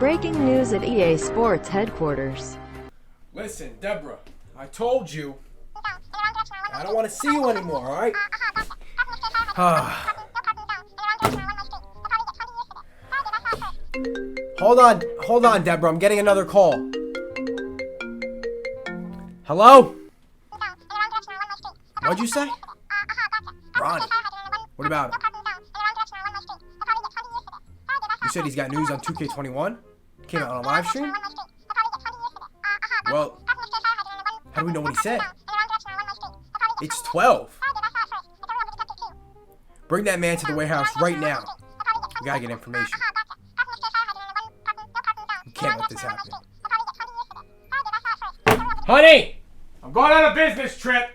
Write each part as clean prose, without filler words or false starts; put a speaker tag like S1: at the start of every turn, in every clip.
S1: Breaking news at EA Sports headquarters.
S2: Listen, Deborah, I told you I don't want to see you anymore, alright? Hold on, Deborah, I'm getting another call. Hello? What'd you say? Ronnie. What about him? You said he's got news on 2K21? Came out on a live stream? Well, how do we know what he said? It's 12. Bring that man to the warehouse right now. We gotta get information. We can't let this happen. Honey! I'm going on a business trip!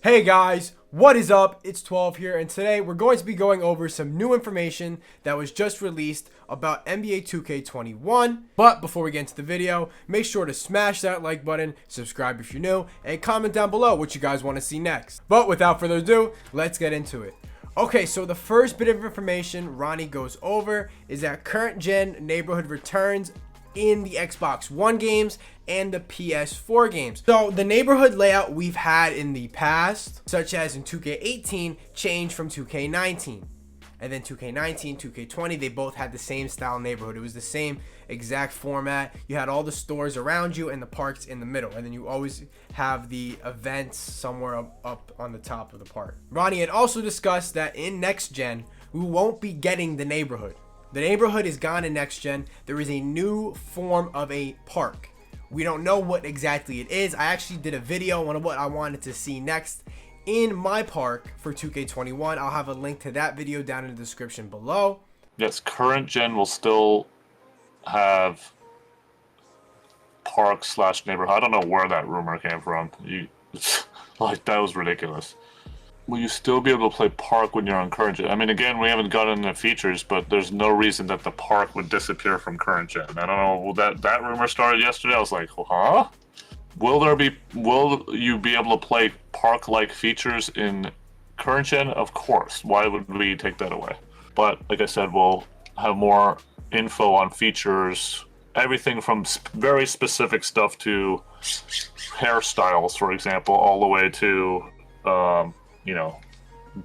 S2: Hey guys, what is up? It's 12 here, and today we're going to be going over some new information that was just released about NBA 2K21. But before we get into the video, make sure to smash that like button, subscribe if you're new, and comment down below what you guys want to see next. But without further ado, let's get into it. Okay, so the first bit of information Ronnie goes over is that current gen neighborhood returns in the Xbox One games and the PS4 games. So the neighborhood layout we've had in the past, such as in 2K18, changed from 2K19. And then 2K19, 2K20, they both had the same style neighborhood. It was the same exact format. You had all the stores around you and the parks in the middle. And then you always have the events somewhere up on the top of the park. Ronnie had also discussed that in next gen, we won't be getting the neighborhood. The neighborhood is gone in next gen. There is a new form of a park. We don't know what exactly it is. I actually did a video on what I wanted to see next in my park for 2K21. I'll have a link to that video down in the description below.
S3: Yes, current gen will still have park / neighborhood. I don't know where that rumor came from. Like, that was ridiculous. Will you still be able to play park when you're on current gen? I mean, again, we haven't gotten into features, but there's no reason that the park would disappear from current gen. I don't know. Well, that rumor started yesterday. I was like, huh? Will you be able to play park-like features in current gen? Of course. Why would we take that away? But like I said, we'll have more info on features, everything from very specific stuff to hairstyles, for example, all the way to you know,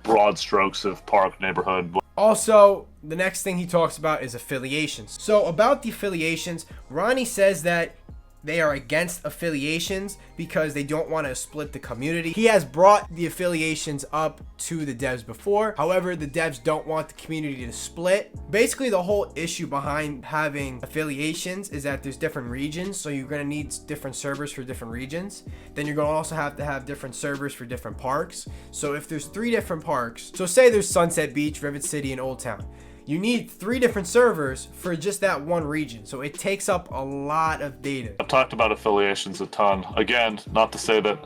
S3: broad strokes of park neighborhood.
S2: Also, the next thing he talks about is affiliations. So about the affiliations, Ronnie says that they are against affiliations because they don't want to split the community. He has brought the affiliations up to the devs before. However, the devs don't want the community to split. Basically, the whole issue behind having affiliations is that there's different regions. So you're going to need different servers for different regions. Then you're going to also have to have different servers for different parks. So if there's 3 different parks, so say there's Sunset Beach, Rivet City, and Old Town. You need 3 different servers for just that one region. So it takes up a lot of data.
S3: I've talked about affiliations a ton. Again, not to say that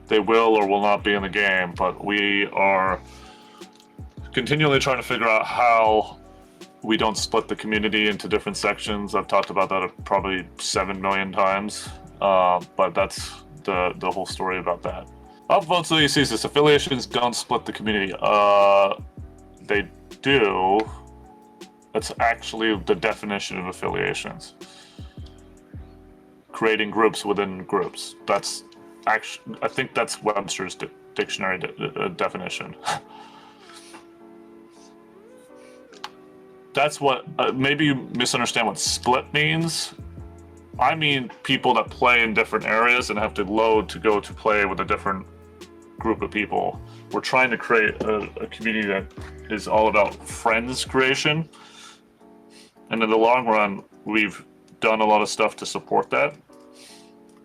S3: they will or will not be in the game, but we are continually trying to figure out how we don't split the community into different sections. I've talked about that probably 7 million times, but that's the whole story about that. Upvotes so you see this, affiliations don't split the community. They do. That's actually the definition of affiliations. Creating groups within groups. That's actually, I think that's Webster's dictionary definition. That's what, maybe you misunderstand what split means. I mean people that play in different areas and have to load to go to play with a different group of people. We're trying to create a community that is all about friends creation. And in the long run, we've done a lot of stuff to support that.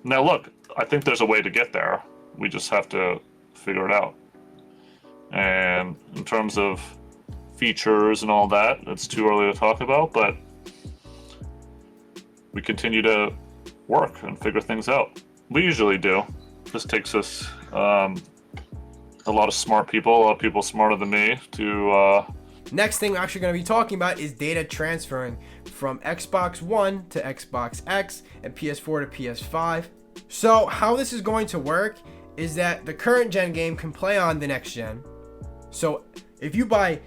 S3: Now look, I think there's a way to get there. We just have to figure it out. And in terms of features and all that, it's too early to talk about, but we continue to work and figure things out. We usually do. This takes us a lot of smart people, a lot of people smarter than me to
S2: Next thing we're actually going to be talking about is data transferring from Xbox One to Xbox X and PS4 to PS5. So how this is going to work is that the current gen game can play on the next gen. So if you buy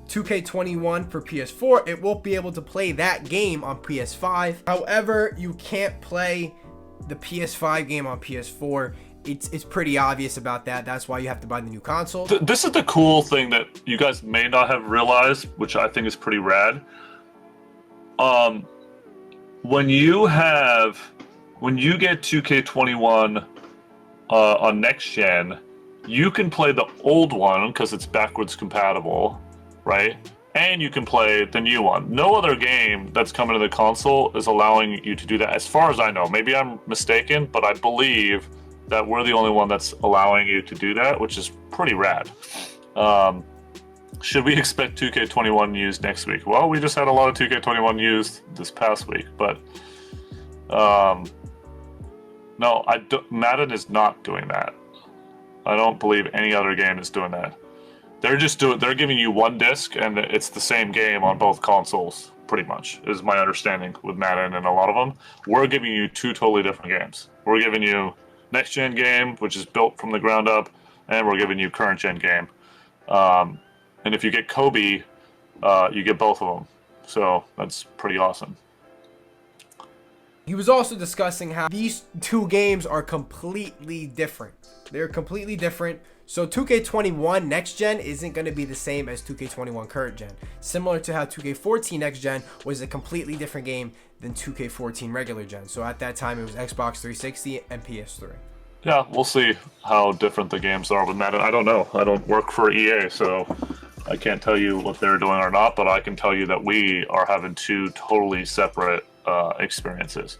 S2: 2K21 for PS4, it won't be able to play that game on PS5. However, you can't play the PS5 game on PS4. It's pretty obvious about that. That's why you have to buy the new console.
S3: This is the cool thing that you guys may not have realized, which I think is pretty rad. When you get 2K21 on next gen, you can play the old one because it's backwards compatible, right? And you can play the new one. No other game that's coming to the console is allowing you to do that, as far as I know. Maybe I'm mistaken, but I believe that we're the only one that's allowing you to do that, which is pretty rad. Should we expect 2K21 used next week? Well, we just had a lot of 2K21 used this past week, but no, Madden is not doing that. I don't believe any other game is doing that. They're giving you one disc, and it's the same game on both consoles, pretty much, is my understanding with Madden and a lot of them. We're giving you two totally different games. We're giving you next gen game, which is built from the ground up, and we're giving you current gen game. And if you get Kobe, you get both of them. So that's pretty awesome.
S2: He was also discussing how these two games are completely different. They're completely different. So 2K21 next gen isn't going to be the same as 2K21 current gen. Similar to how 2K14 next gen was a completely different game than 2K14 regular gen. So at that time it was Xbox 360 and PS3.
S3: Yeah, we'll see how different the games are with Madden. I don't know. I don't work for EA, so I can't tell you what they're doing or not, but I can tell you that we are having two totally separate experiences.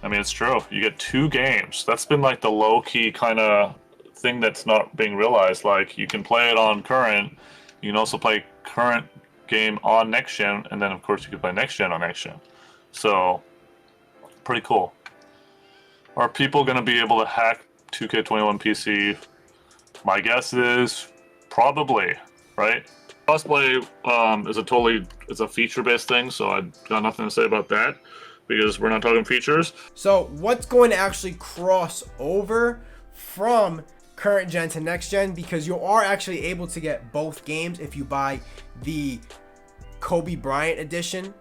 S3: I mean, it's true. You get two games. That's been like the low-key kind of thing that's not being realized. Like, you can play it on current. You can also play current game on next gen, and then of course you can play next gen on next gen. So, pretty cool. Are people going to be able to hack 2K21 PC? My guess is probably, right? CrossPlay is a feature-based thing, so I got nothing to say about that because we're not talking features.
S2: So what's going to actually cross over from current gen to next gen, because you are actually able to get both games if you buy the Kobe Bryant edition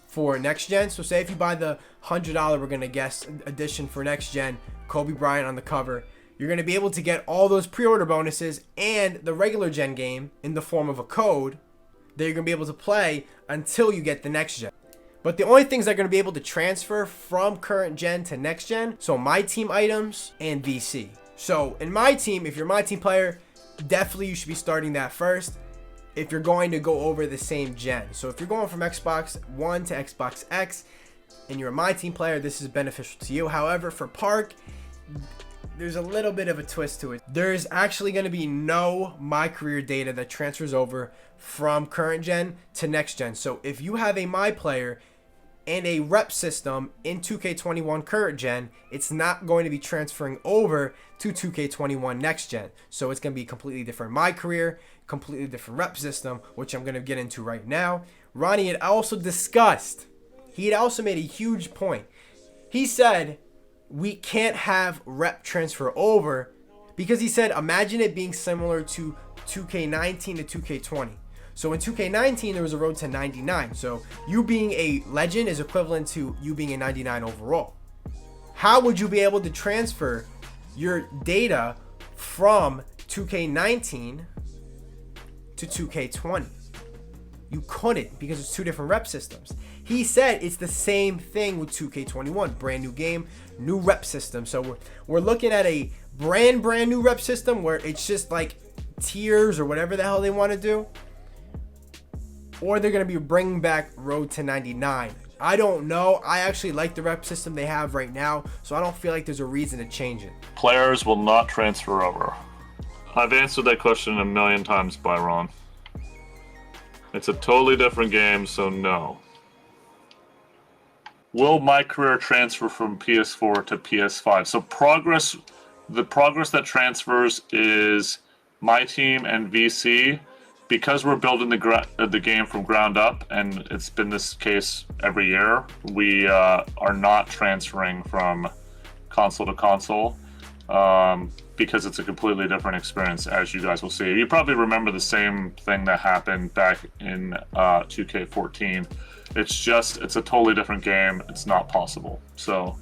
S2: for next gen. So say if you buy the $100, we're going to guess, edition for next gen, Kobe Bryant on the cover, you're going to be able to get all those pre-order bonuses and the regular gen game in the form of a code that you're going to be able to play until you get the next gen. But the only things that are going to be able to transfer from current gen to next gen, so Myteam items and VC. So in Myteam, if you're a Myteam player, definitely you should be starting that first if you're going to go over the same gen. So if you're going from Xbox One to Xbox X and you're a Myteam player, this is beneficial to you. However, for Park, there's a little bit of a twist to it. There's actually going to be no My Career data that transfers over from current gen to next gen. So if you have a MyPlayer and a rep system in 2K21 current gen, it's not going to be transferring over to 2K21 next gen. So it's going to be completely different My Career, completely different rep system, which I'm going to get into right now. Ronnie had also discussed, he had also made a huge point. He said, we can't have rep transfer over because he said, imagine it being similar to 2K19 to 2K20. So in 2K19, there was a road to 99. So you being a legend is equivalent to you being a 99 overall. How would you be able to transfer your data from 2K19 to 2K20? You couldn't because it's two different rep systems. He said it's the same thing with 2K21, brand new game, new rep system. So we're looking at a brand new rep system where it's just like tiers or whatever the hell they want to do. Or they're going to be bringing back Road to 99. I don't know. I actually like the rep system they have right now, so I don't feel like there's a reason to change it.
S3: Players will not transfer over. I've answered that question a million times, Byron. It's a totally different game, so no. Will My Career transfer from PS4 to PS5? So the progress that transfers is Myteam and VC. Because we're building the game from ground up, and it's been this case every year, we are not transferring from console to console. because it's a completely different experience, as you guys will see. You probably remember the same thing that happened back in 2K14. It's a totally different game. It's not possible. So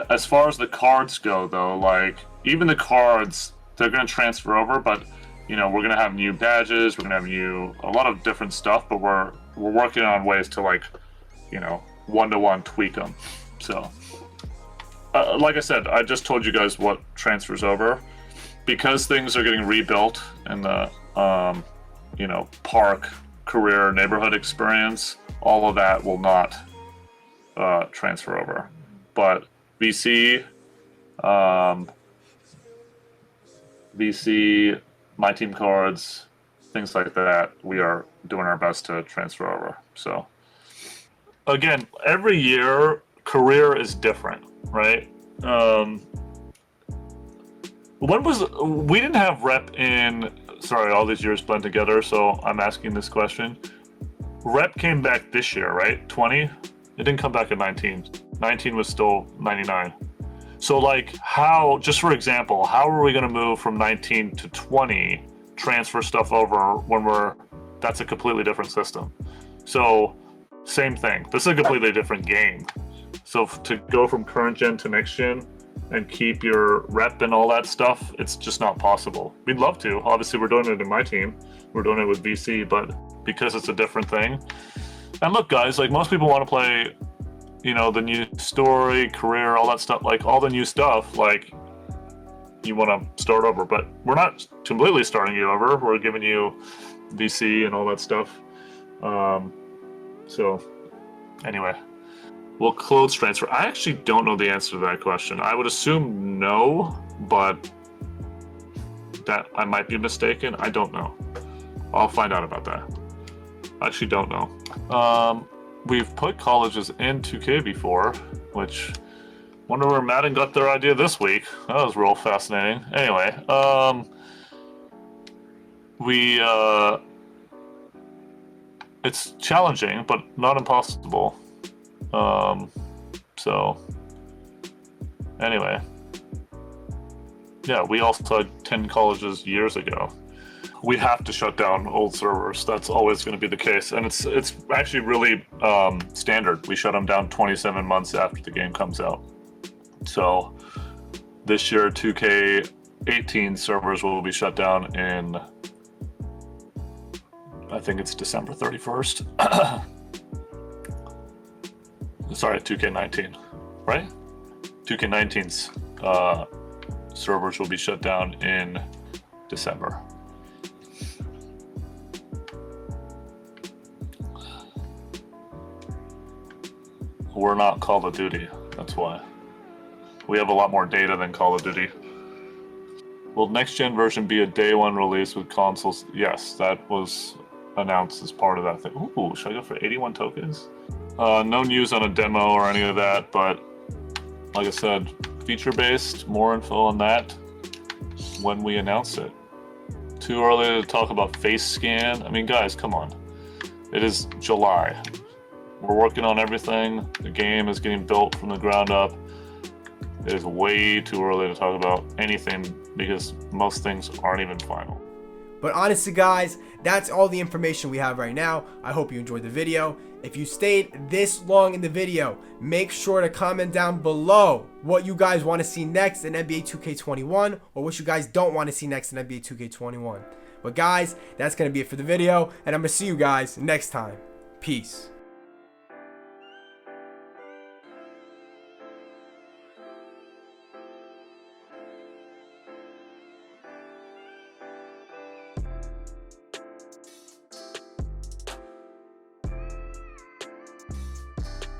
S3: as far as the cards go, though, like, even the cards, they're going to transfer over, but, you know, we're going to have new badges, we're going to have a lot of different stuff, but we're working on ways to, like, you know, one-to-one tweak them. So, like I said, I just told you guys what transfers over. Because things are getting rebuilt in the, you know, park, career, neighborhood experience, all of that will not transfer over. But VC, Myteam cards, things like that, we are doing our best to transfer over. So, again, every year, career is different, right? We didn't have rep in, sorry, all these years blend together, so I'm asking this question. Rep came back this year, right? 20? It didn't come back at 19. 19 was still 99. So, like, how, just for example, how are we going to move from 19 to 20, transfer stuff over when that's a completely different system? So, same thing. This is a completely different game. So, to go from current gen to next gen and keep your rep and all that stuff, it's just not possible. We'd love to. Obviously, we're doing it in my team. We're doing it with VC, but because it's a different thing. And look, guys, like, most people want to play, you know, the new story, career, all that stuff, like all the new stuff, like, you want to start over, but we're not completely starting you over. We're giving you VC and all that stuff. So anyway, will clothes transfer? I actually don't know the answer to that question. I would assume no, but that I might be mistaken. I don't know. I'll find out about that. I actually don't know. We've put colleges in 2K before, which, wonder where Madden got their idea this week. That was real fascinating. Anyway, it's challenging, but not impossible. So, anyway. Yeah, we also had 10 colleges years ago. We have to shut down old servers. That's always going to be the case, and it's actually really standard. We shut them down 27 months after the game comes out. So this year, 2K18 servers will be shut down in, I think it's December 31st. Sorry, 2K19, right? 2K19's servers will be shut down in December. We're not Call of Duty, that's why. We have a lot more data than Call of Duty. Will next gen version be a day one release with consoles? Yes, that was announced as part of that thing. Ooh, should I go for 81 tokens? No news on a demo or any of that, but like I said, feature-based, more info on that when we announce it. Too early to talk about face scan. I mean, guys, come on. It is July. We're working on everything. The game is getting built from the ground up. It is way too early to talk about anything because most things aren't even final.
S2: But honestly, guys, that's all the information we have right now. I hope you enjoyed the video. If you stayed this long in the video, make sure to comment down below what you guys want to see next in NBA 2K21 or what you guys don't want to see next in NBA 2K21. But guys, that's going to be it for the video, and I'm going to see you guys next time. Peace.